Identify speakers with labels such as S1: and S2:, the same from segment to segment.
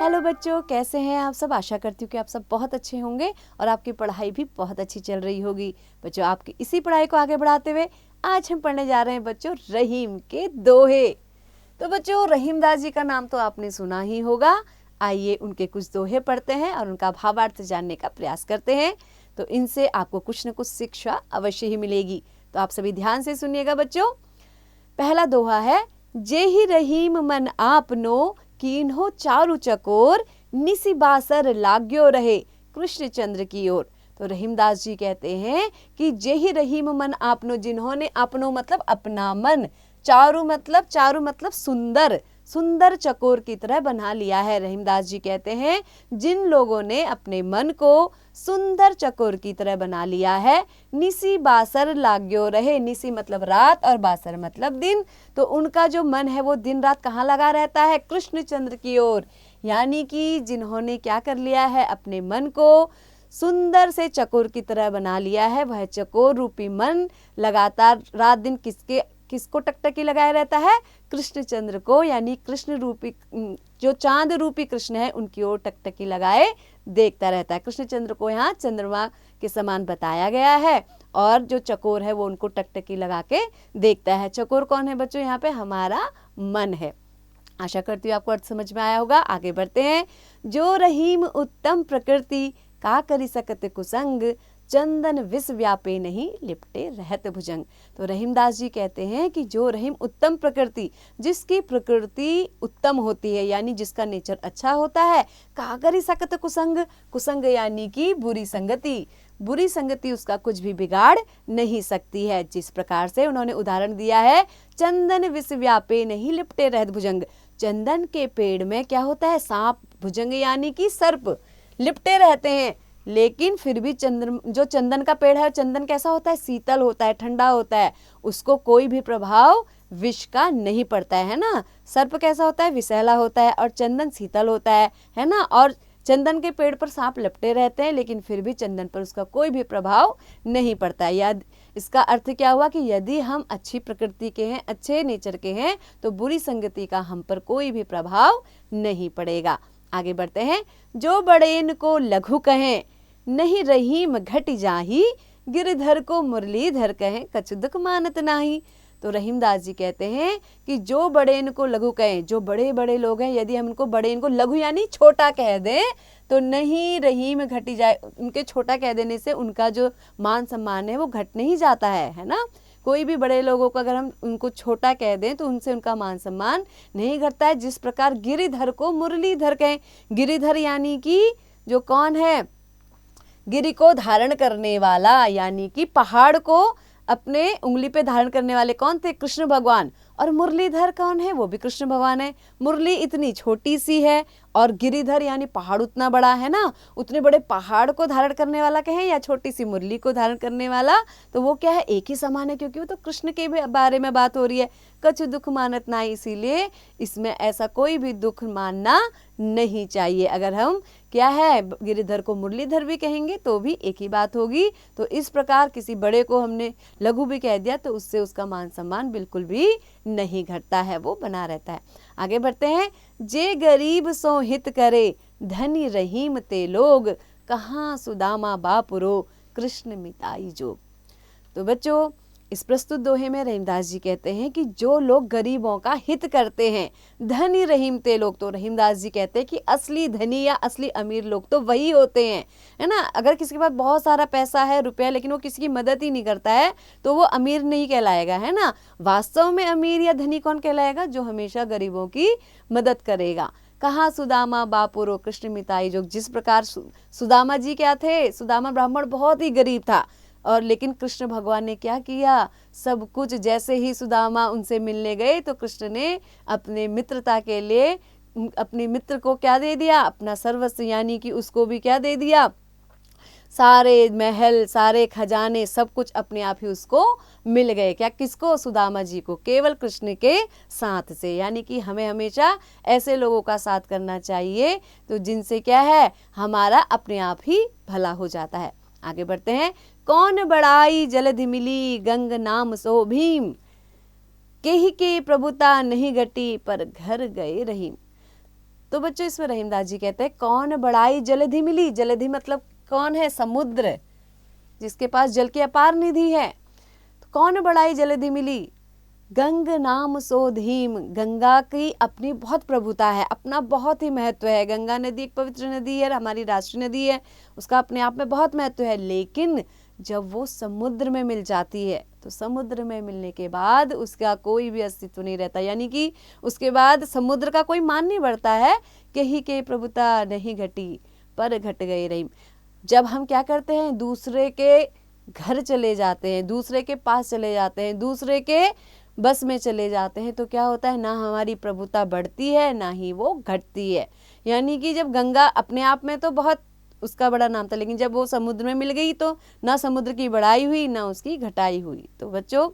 S1: Hello बच्चों, कैसे हैं आप सब। आशा करती हूँ कि आप सब बहुत अच्छे होंगे और आपकी पढ़ाई भी बहुत अच्छी चल रही होगी। बच्चों, आपकी इसी पढ़ाई को आगे बढ़ाते हुए आज हम पढ़ने जा रहे हैं बच्चों रहीम के दोहे। तो बच्चों, रहीमदास जी का नाम तो आपने सुना ही होगा। आइए उनके कुछ दोहे पढ़ते हैं और उनका भावार्थ जानने का प्रयास करते हैं। तो इनसे आपको कुछ न कुछ शिक्षा अवश्य ही मिलेगी। तो आप सभी ध्यान से सुनिएगा बच्चों। पहला दोहा है, जेहि रहीम मन आपनो कीन्हो चारु चकोर, निसी बासर लाग्यो रहे कृष्णचंद्र की ओर। तो रहीमदास जी कहते हैं कि जेहि रहीम मन आपनो, जिन्होंने अपनो मतलब अपना मन, चारु मतलब सुंदर, सुंदर चकोर की तरह बना लिया है। रहीमदास जी कहते हैं जिन लोगों ने अपने मन को सुंदर चकोर की तरह बना लिया है, निसी बासर लाग्यो रहे, निसी मतलब रात और बासर मतलब दिन, तो उनका जो मन है वो दिन रात कहाँ लगा रहता है, कृष्णचंद्र की ओर। यानी कि जिन्होंने क्या कर लिया है, अपने मन को सुंदर से चकोर की तरह बना लिया है, वह चकोर रूपी मन लगातार रात दिन किसको टकटकी लगाए रहता है, कृष्णचंद्र को, यानी कृष्ण रूपी जो चांद रूपी कृष्ण है उनकी ओर टकटकी लगाए देखता रहता है। कृष्णचंद्र को यहाँ चंद्रमा के समान बताया गया है और जो चकोर है वो उनको टकटकी लगा के देखता है। चकोर कौन है बच्चों, यहाँ पे हमारा मन है। आशा करती हूँ आपको अर्थ समझ में आया होगा। आगे बढ़ते हैं। जो रहीम उत्तम प्रकृति, का करी सकत कुसंग, चंदन विष व्यापे नहीं लिपटे रहत भुजंग। तो रहीमदास जी कहते हैं कि जो रहीम उत्तम प्रकृति, जिसकी प्रकृति उत्तम होती है, यानी जिसका नेचर अच्छा होता है, का करी सकत कुसंग, कुसंग यानी कि बुरी संगति, बुरी संगति उसका कुछ भी बिगाड़ नहीं सकती है। जिस प्रकार से उन्होंने उदाहरण दिया है, चंदन विष व्यापे नहीं लिपटे रहत भुजंग। चंदन के पेड़ में क्या होता है, सांप, भुजंग यानी कि सर्प लिपटे रहते हैं, लेकिन फिर भी जो चंदन का पेड़ है, चंदन कैसा होता है, शीतल होता है, ठंडा होता है, उसको कोई भी प्रभाव विष का नहीं पड़ता है ना। सर्प कैसा होता है, विषैला होता है, और चंदन शीतल होता है ना। और चंदन के पेड़ पर सांप लपटे रहते हैं, लेकिन फिर भी चंदन पर उसका कोई भी प्रभाव नहीं पड़ता है। याद इसका अर्थ क्या हुआ कि यदि हम अच्छी प्रकृति के हैं, अच्छे नेचर के हैं, तो बुरी संगति का हम पर कोई भी प्रभाव नहीं पड़ेगा। आगे बढ़ते हैं। जो बड़ेन को लघु कहें, नहीं रहीम घट जाही, गिरधर को मुरलीधर कहें, कछु दुख मानत नाही। तो रहीमदास जी कहते हैं कि जो बड़े इनको लघु कहें, जो बड़े बड़े लोग हैं, यदि हम इनको बड़े इनको लघु यानी छोटा कह दें, तो नहीं रहीम घटी जाए, उनके छोटा कह देने से उनका जो मान सम्मान है वो घट नहीं जाता है ना। कोई भी बड़े लोगों को अगर हम उनको छोटा कह दें तो उनसे उनका मान सम्मान नहीं घटता है। जिस प्रकार गिरिधर को मुरलीधर कहें, गिरिधर यानी कि जो कौन है, गिरि को धारण करने वाला, यानी कि पहाड़ को अपने उंगली पे धारण करने वाले कौन थे, कृष्ण भगवान। और मुरलीधर कौन है, वो भी कृष्ण भगवान है। मुरली इतनी छोटी सी है और गिरिधर यानी पहाड़ उतना बड़ा है ना। उतने बड़े पहाड़ को धारण करने वाला कहें या छोटी सी मुरली को धारण करने वाला, तो वो क्या है, एक ही समान है, क्योंकि वो तो कृष्ण के बारे में बात हो रही है। कछु दुख मानत ना, इसीलिए इसमें ऐसा कोई भी दुख मानना नहीं चाहिए। अगर हम क्या है, गिरिधर को मुरलीधर भी कहेंगे तो भी एक ही बात होगी। तो इस प्रकार किसी बड़े को हमने लघु भी कह दिया तो उससे उसका मान सम्मान बिल्कुल भी नहीं घटता है, वो बना रहता है। आगे बढ़ते हैं। जे गरीब सो हित करे, धनी रहीम ते लोग, कहाँ सुदामा बापुरो, कृष्ण मिताई जोग। तो बच्चों, इस प्रस्तुत दोहे में रहीमदास जी कहते हैं कि जो लोग गरीबों का हित करते हैं, धनी रहीम ते लोग, तो रहीमदास जी कहते हैं कि असली धनी या असली अमीर लोग तो वही होते हैं, है ना। अगर किसी के पास बहुत सारा पैसा है, रुपया, लेकिन वो किसी की मदद ही नहीं करता है, तो वो अमीर नहीं कहलाएगा, है ना। वास्तव में अमीर या धनी कौन कहलाएगा, जो हमेशा गरीबों की मदद करेगा। कहाँ सुदामा बापुरो कृष्ण मिताई जोग। जिस प्रकार सुदामा जी क्या थे, सुदामा ब्राह्मण बहुत ही गरीब था, और लेकिन कृष्ण भगवान ने क्या किया, सब कुछ, जैसे ही सुदामा उनसे मिलने गए तो कृष्ण ने अपने मित्रता के लिए अपने मित्र को क्या दे दिया, अपना सर्वस्व, यानी कि उसको भी क्या दे दिया, सारे महल, सारे खजाने, सब कुछ अपने आप ही उसको मिल गए। क्या, किसको, सुदामा जी को, केवल कृष्ण के साथ से। यानी कि हमें हमेशा ऐसे लोगों का साथ करना चाहिए तो जिनसे क्या है, हमारा अपने आप ही भला हो जाता है। आगे बढ़ते हैं। कौन बड़ाई जलध मिली, गंग नाम सो भीम, केहि के प्रभुता नहीं घटी, पर घर गए रहीम। तो बच्चों इसमें रहीमदास जी कहते हैं कौन बढ़ाई जलधि मिली। जलधि मतलब कौन है? समुद्र, जिसके पास जल की अपार निधि है। तो कौन बढ़ाई जलधि मिली, गंग नाम सोधीम। गंगा की अपनी बहुत प्रभुता है, अपना बहुत ही महत्व है। गंगा नदी एक पवित्र नदी है, हमारी राष्ट्रीय नदी है, उसका अपने आप में बहुत महत्व है। लेकिन जब वो समुद्र में मिल जाती है तो समुद्र में मिलने के बाद उसका कोई भी अस्तित्व नहीं रहता, यानी कि उसके बाद समुद्र का कोई मान नहीं बढ़ता है। कहीं के प्रभुता नहीं घटी पर घट गई रहीम। जब हम क्या करते हैं, दूसरे के घर चले जाते हैं, दूसरे के पास चले जाते हैं, दूसरे के बस में चले जाते हैं, तो क्या होता है, ना हमारी प्रभुता बढ़ती है ना ही वो घटती है। यानी कि जब गंगा अपने आप में तो बहुत उसका बड़ा नाम था, लेकिन जब वो समुद्र में मिल गई तो ना समुद्र की बढ़ाई हुई ना उसकी घटाई हुई। तो बच्चों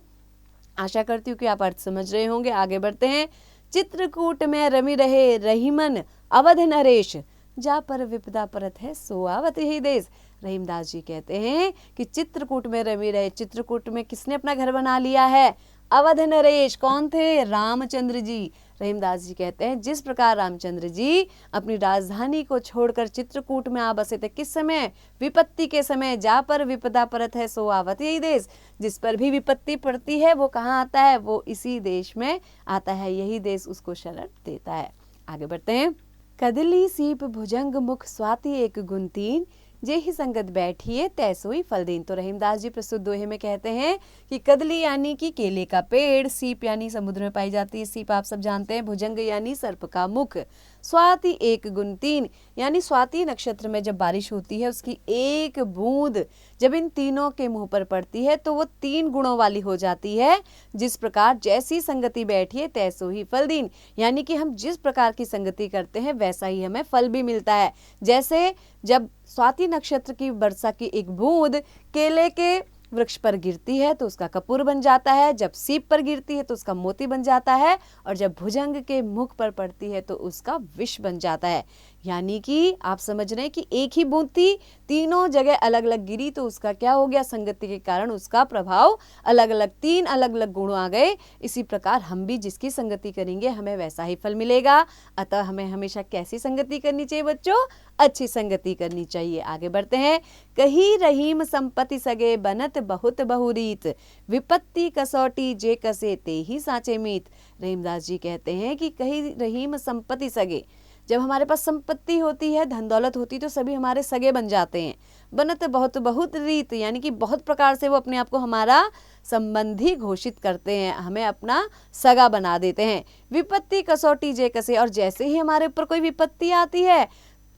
S1: आशा करती हूँ कि आप अर्थ समझ रहे होंगे। आगे बढ़ते हैं। चित्रकूट में रमी रहे रहीमन अवध नरेश, जा पर विपदा परत है सो आवत ही देश। रहीमदास जी कहते हैं कि चित्रकूट में रमी रहे। चित्रकूट में किसने अपना घर बना लिया है? अवध नरेश। कौन थे? रामचंद्र जी। रहीमदास जी कहते हैं जिस प्रकार रामचंद्र जी अपनी राजधानी को छोड़कर चित्रकूट में आ बसे थे, किस समय? विपत्ति के समय। जा पर विपदा परत है सो आवत यही देश। जिस पर भी विपत्ति पड़ती है वो कहाँ आता है? वो इसी देश में आता है, यही देश उसको शरण देता है। आगे बढ़ते हैं। कदली सीप भुजंग मुख स्वाति एक गुंतीन, जे ही संगत बैठिए तैसोई फल दीन। तो रहीमदास जी प्रस्तुत दोहे में कहते हैं कि कदली यानी कि केले का पेड़, सीप यानी समुद्र में पाई जाती है सीप, आप सब जानते हैं, भुजंग यानी सर्प का मुख, स्वाति एक गुंतीन यानी स्वाति नक्षत्र में जब बारिश होती है उसकी एक बूंद जब इन तीनों के मुंह पर पड़ती है तो वो 3 गुणों वाली हो जाती है। जिस प्रकार जैसी संगति बैठिए तैसो ही फल दीन, यानी कि हम जिस प्रकार की संगति करते हैं वैसा ही हमें फल भी मिलता है। जैसे जब स्वाति नक्षत्र की वर्षा की एक बूंद केले के वृक्ष पर गिरती है तो उसका कपूर बन जाता है, जब सीप पर गिरती है तो उसका मोती बन जाता है, और जब भुजंग के मुख पर पड़ती है तो उसका विष बन जाता है। यानी कि आप समझ रहे हैं कि एक ही बूंद थी, तीनों जगह अलग अलग गिरी तो उसका क्या हो गया? संगति के कारण उसका प्रभाव अलग अलग, 3 अलग अलग गुण आ गए। इसी प्रकार हम भी जिसकी संगति करेंगे हमें वैसा ही फल मिलेगा। अतः हमें हमेशा कैसी संगति करनी चाहिए बच्चों? अच्छी संगति करनी चाहिए। आगे बढ़ते हैं। कही रहीम संपत्ति सगे बनत बहुत बहुरीत, विपत्ति कसौटी जे कसे ते ही साचे मीत। रहीमदास जी कहते हैं कि कही रहीम संपत्ति सगे, जब हमारे पास संपत्ति होती है, धन दौलत होती है तो सभी हमारे सगे बन जाते हैं। बनत बहुत बहुत रीत यानी कि बहुत प्रकार से वो अपने आप को हमारा संबंधी घोषित करते हैं, हमें अपना सगा बना देते हैं। विपत्ति कसौटी जे कसे, और जैसे ही हमारे ऊपर कोई विपत्ति आती है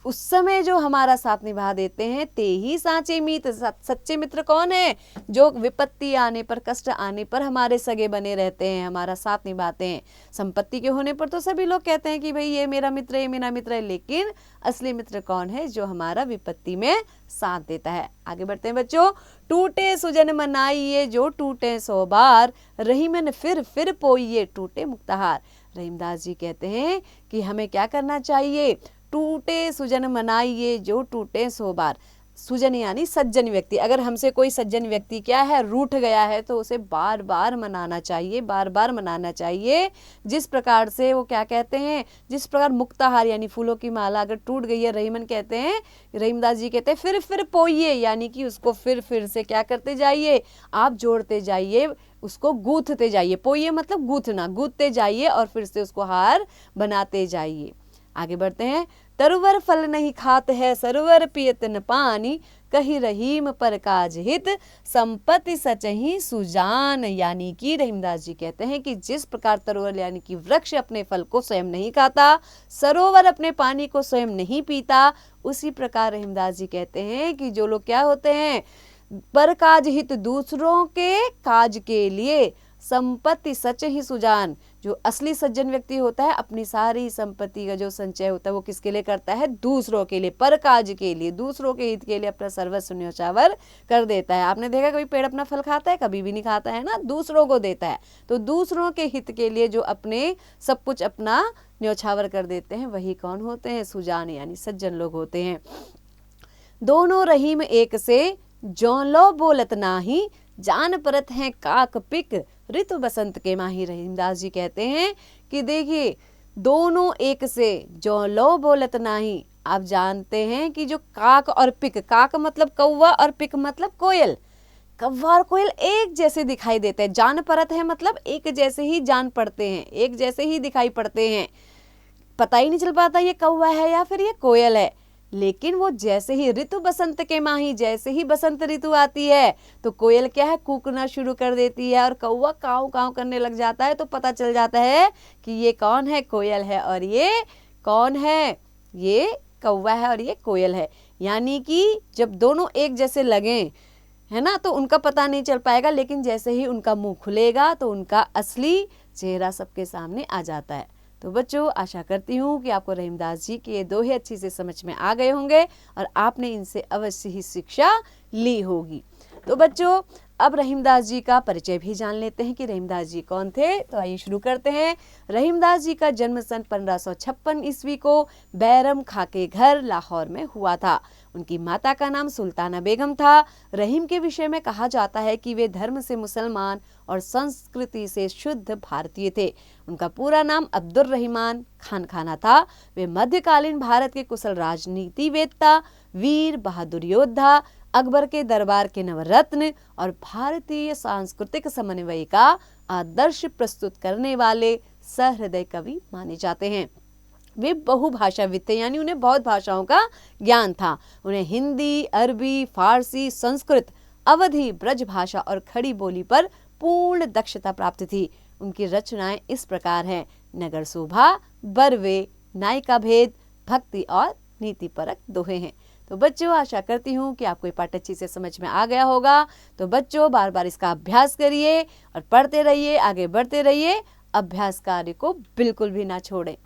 S1: उस समय जो हमारा साथ निभा देते हैं ते ही साचे मित्र। सच्चे मित्र कौन है? जो विपत्ति आने पर, कष्ट आने पर हमारे सगे बने रहते हैं, हमारा साथ निभाते हैं। संपत्ति के होने पर तो सभी लोग कहते हैं कि भाई ये मेरा मित्र है, ये मेरा मित्र है, लेकिन असली मित्र कौन है? जो हमारा विपत्ति में साथ देता है। आगे बढ़ते हैं बच्चों। टूटे सुजन मनाइए जो टूटे 100 बार, रहीमन फिर पोइए टूटे मुक्तहार। रहीमदास जी कहते हैं कि हमें क्या करना चाहिए? टूटे सुजन मनाइए जो टूटे 100 बार। सुजन यानी सज्जन व्यक्ति। अगर हमसे कोई सज्जन व्यक्ति क्या है, रूठ गया है, तो उसे बार बार मनाना चाहिए, बार बार मनाना चाहिए। जिस प्रकार से वो क्या कहते हैं, जिस प्रकार मुक्ताहार यानी फूलों की माला अगर टूट गई है, रहीमन कहते हैं, रहीमदास जी कहते हैं फिर पोइए, यानी कि उसको फिर से क्या करते जाइए? आप जोड़ते जाइए, उसको गूंथते जाइए। पोइए मतलब गूंथना, गूंथते जाइए और फिर से उसको हार बनाते जाइए। आगे बढ़ते हैं। तरुवर फल नहीं खात है सरोवर पियत न पानी, कही रहीम पर काज हित संपत्ति सचही सुजान। यानी कि रहीमदास जी कहते हैं कि जिस प्रकार तरोवर यानी कि वृक्ष अपने फल को स्वयं नहीं खाता, सरोवर अपने पानी को स्वयं नहीं पीता, उसी प्रकार रहीमदास जी कहते हैं कि जो लोग क्या होते हैं, पर काज हित दूसरों के काज के लिए, संपत्ति सच ही सुजान। जो असली सज्जन व्यक्ति होता है अपनी सारी संपत्ति का जो संचय होता है वो किसके लिए करता है? दूसरों के लिए, पर काज के लिए, दूसरों के हित के लिए अपना सर्वस्व न्योछावर कर देता है। आपने देखा कोई पेड़ अपना फल खाता है? कभी भी नहीं खाता है ना, दूसरों को देता है। तो दूसरों के हित के लिए जो अपने सब कुछ अपना न्योछावर कर देते हैं वही कौन होते हैं? सुजान यानी सज्जन लोग होते हैं। दोनों रहीम एक से जौन लो बोलत नाही, जान परत हैं काक पिक ऋतु बसंत के माही। रहीमदास जी कहते हैं कि देखिए दोनों एक से जो लो बोलत नाही। आप जानते हैं कि जो काक और पिक, काक मतलब कौवा और पिक मतलब कोयल, कौवा और कोयल एक जैसे दिखाई देते हैं। जान परत है मतलब एक जैसे ही जान पड़ते हैं, एक जैसे ही दिखाई पड़ते हैं। पता ही नहीं चल पाता ये कौवा है या फिर ये कोयल है। लेकिन वो जैसे ही ऋतु बसंत के माही, जैसे ही बसंत ऋतु आती है तो कोयल क्या है, कूकना शुरू कर देती है और कौवा काव काव करने लग जाता है। तो पता चल जाता है कि ये कौन है, कोयल है, और ये कौन है, ये कौवा है और ये कोयल है। यानी कि जब दोनों एक जैसे लगे है ना, तो उनका पता नहीं चल पाएगा, लेकिन जैसे ही उनका मुंह खुलेगा तो उनका असली चेहरा सबके सामने आ जाता है। तो बच्चों, आशा करती हूँ कि आपको रहीमदास जी के ये दोहे अच्छी से समझ में आ गए होंगे और आपने इनसे अवश्य ही शिक्षा ली होगी। तो बच्चों, अब रहीमदास जी का परिचय भी जान लेते हैं कि रहीमदास जी कौन थे। तो आइए शुरू करते हैं। रहीमदास जी का जन्म सन 1556 ईस्वी को बैरम खां के घर लाहौर में हुआ था। उनकी माता का नाम सुल्ताना बेगम था। रहीम के विषय में कहा जाता है कि वे धर्म से मुसलमान और संस्कृति से शुद्ध भारतीय थे। उनका पूरा नाम अब्दुर रहमान खान खाना था। वे मध्यकालीन भारत के कुशल राजनीतिवेत्ता, वीर बहादुर योद्धा, अकबर के दरबार के नवरत्न और भारतीय सांस्कृतिक समन्वय का आदर्श प्रस्तुत करने वाले सहृदय कवि माने जाते हैं। वे बहुभाषाविद थे, यानी उन्हें बहुत भाषाओं का ज्ञान था। उन्हें हिंदी, अरबी, फारसी, संस्कृत, अवधी, ब्रज भाषा और खड़ी बोली पर पूर्ण दक्षता प्राप्त थी। उनकी रचनाएं इस प्रकार हैं: नगर शोभा, बरवे, नायिका भेद, भक्ति और नीतिपरक दोहे हैं। तो बच्चों, आशा करती हूँ कि आपको ये पाठ अच्छी से समझ में आ गया होगा। तो बच्चों, बार बार इसका अभ्यास करिए और पढ़ते रहिए, आगे बढ़ते रहिए। अभ्यास कार्य को बिल्कुल भी ना छोड़ें।